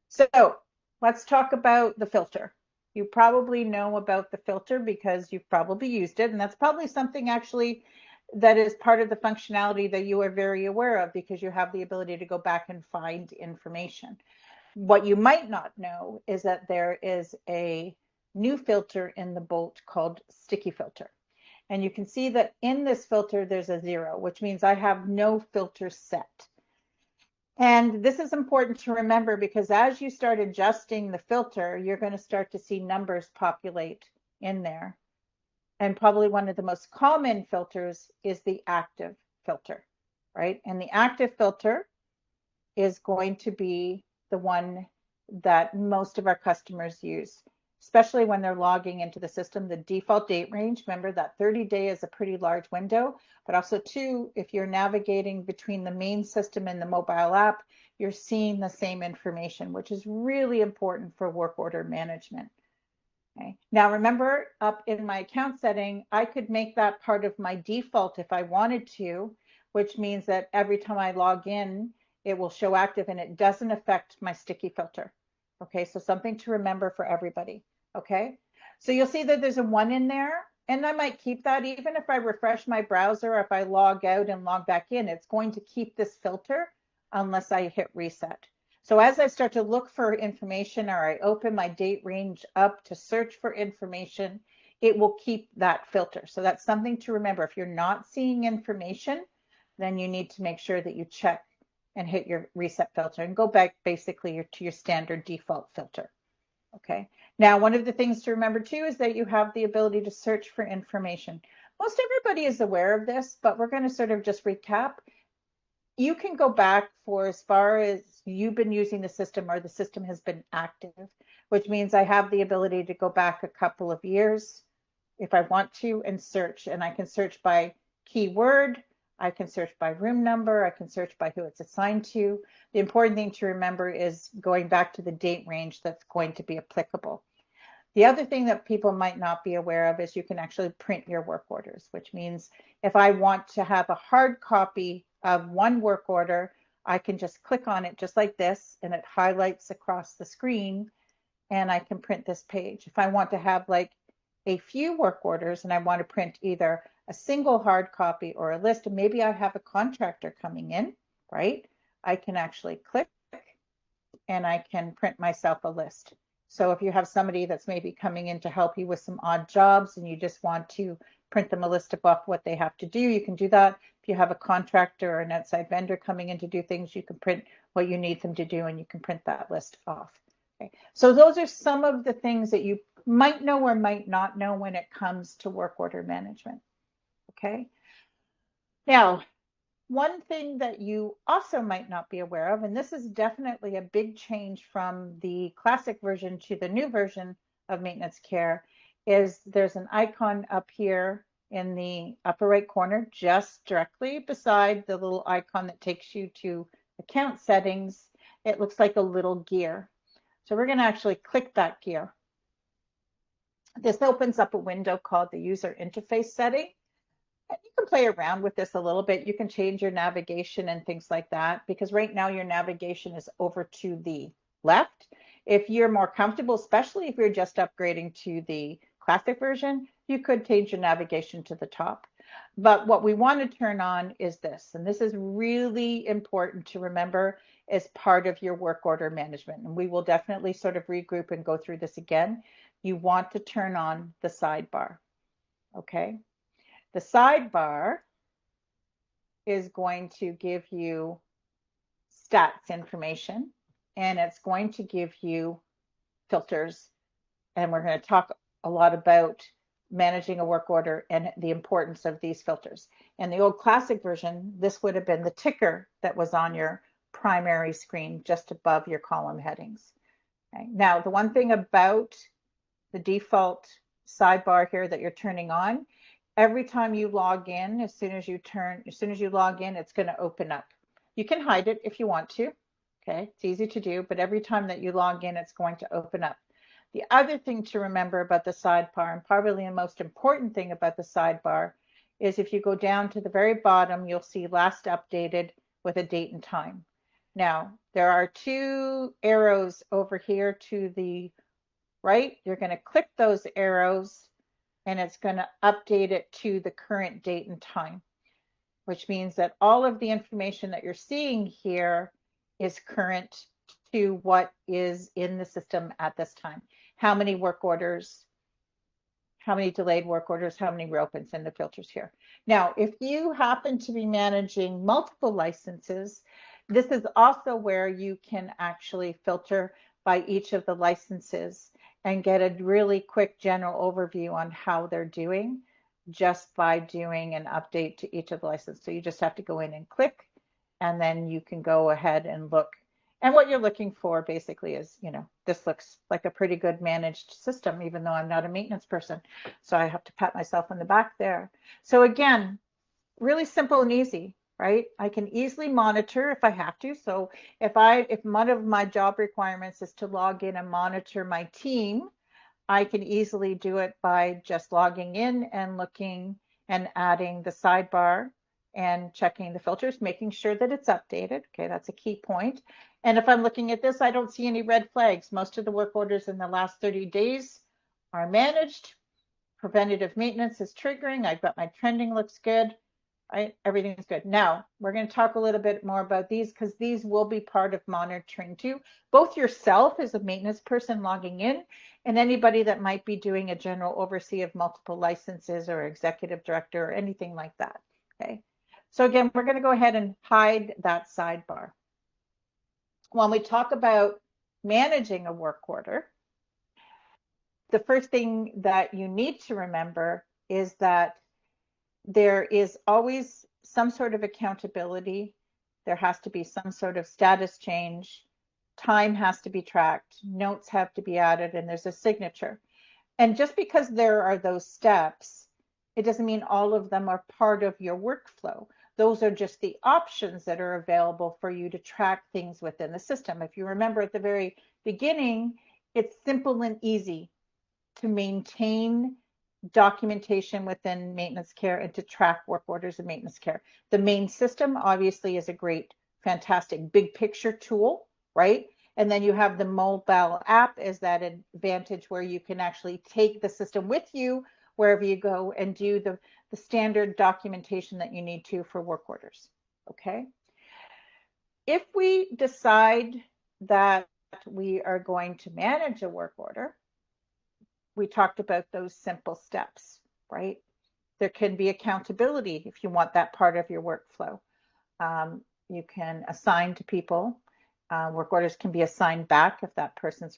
So let's talk about the filter. You probably know about the filter because you've probably used it, and that's probably something actually that is part of the functionality that you are very aware of because you have the ability to go back and find information. What you might not know is that there is a new filter in the Bolt called sticky filter. And you can see that in this filter, there's a 0, which means I have no filter set. And this is important to remember because as you start adjusting the filter, you're going to start to see numbers populate in there. And probably one of the most common filters is the active filter, right? And the active filter is going to be the one that most of our customers use, especially when they're logging into the system. The default date range, remember that 30-day is a pretty large window, but also too, if you're navigating between the main system and the mobile app, you're seeing the same information, which is really important for work order management. Okay. Now remember, up in my account setting, I could make that part of my default if I wanted to, which means that every time I log in, it will show active and it doesn't affect my sticky filter. Okay, so something to remember for everybody. Okay, so you'll see that there's a 1 in there, and I might keep that even if I refresh my browser or if I log out and log back in, it's going to keep this filter unless I hit reset. So as I start to look for information or I open my date range up to search for information, it will keep that filter. So that's something to remember. If you're not seeing information, then you need to make sure that you check and hit your reset filter and go back basically to your standard default filter. Okay. Now, one of the things to remember too is that you have the ability to search for information. Most everybody is aware of this, but we're going to sort of just recap. You can go back for as far as you've been using the system or the system has been active, which means I have the ability to go back a couple of years if I want to and search. And I can search by keyword, I can search by room number, I can search by who it's assigned to. The important thing to remember is going back to the date range that's going to be applicable. The other thing that people might not be aware of is you can actually print your work orders, which means if I want to have a hard copy of one work order, I can just click on it just like this, and it highlights across the screen, and I can print this page. If I want to have like a few work orders and I want to print either a single hard copy or a list, and maybe I have a contractor coming in, right? I can actually click and I can print myself a list. So if you have somebody that's maybe coming in to help you with some odd jobs and you just want to print them a list of what they have to do, you can do that. If you have a contractor or an outside vendor coming in to do things, you can print what you need them to do and you can print that list off. Okay. So those are some of the things that you might know or might not know when it comes to work order management. Okay. Now, one thing that you also might not be aware of, and this is definitely a big change from the classic version to the new version of maintenance care, is there's an icon up here in the upper right corner, just directly beside the little icon that takes you to account settings. It looks like a little gear. So we're going to actually click that gear. This opens up a window called the user interface setting. You can play around with this a little bit. You can change your navigation and things like that because right now your navigation is over to the left. If you're more comfortable, especially if you're just upgrading to the classic version, you could change your navigation to the top. But what we want to turn on is this, and this is really important to remember as part of your work order management. And we will definitely sort of regroup and go through this again. You want to turn on the sidebar, okay? The sidebar is going to give you stats information and it's going to give you filters. And we're going to talk a lot about managing a work order and the importance of these filters. In the old classic version, this would have been the ticker that was on your primary screen just above your column headings. Okay. Now, the one thing about the default sidebar here that you're turning on, every time you log in, as soon as you log in, it's going to open up. You can hide it if you want to. Okay, it's easy to do, but every time that you log in, it's going to open up. The other thing to remember about the sidebar, and probably the most important thing about the sidebar, is if you go down to the very bottom, you'll see last updated with a date and time. Now, there are two arrows over here to the right. You're going to click those arrows and it's going to update it to the current date and time, which means that all of the information that you're seeing here is current to what is in the system at this time. How many work orders, how many delayed work orders, how many reopens, and the filters here. Now, if you happen to be managing multiple licenses, this is also where you can actually filter by each of the licenses and get a really quick general overview on how they're doing just by doing an update to each of the licenses. So you just have to go in and click, and then you can go ahead and look. And what you're looking for basically is, this looks like a pretty good managed system, even though I'm not a maintenance person. So I have to pat myself on the back there. So again, really simple and easy, right? I can easily monitor if I have to. So if one of my job requirements is to log in and monitor my team, I can easily do it by just logging in and looking and adding the sidebar and checking the filters, making sure that it's updated. Okay, that's a key point. And if I'm looking at this, I don't see any red flags. Most of the work orders in the last 30 days are managed. Preventative maintenance is triggering. I've got my trending looks good. Everything's good. Now, we're going to talk a little bit more about these because these will be part of monitoring too. Both yourself as a maintenance person logging in and anybody that might be doing a general oversee of multiple licenses or executive director or anything like that. Okay. So again, we're going to go ahead and hide that sidebar. When we talk about managing a work order, the first thing that you need to remember is that there is always some sort of accountability. There has to be some sort of status change. Time has to be tracked. Notes have to be added, and there's a signature. And just because there are those steps, it doesn't mean all of them are part of your workflow. Those are just the options that are available for you to track things within the system. If you remember at the very beginning, it's simple and easy to maintain documentation within maintenance care and to track work orders and maintenance care. The main system obviously is a great, fantastic big picture tool, right? And then you have the mobile app as that advantage where you can actually take the system with you wherever you go and do the standard documentation that you need to for work orders, okay? If we decide that we are going to manage a work order, we talked about those simple steps, right? There can be accountability if you want that part of your workflow. You can assign to people. Work orders can be assigned back if that person's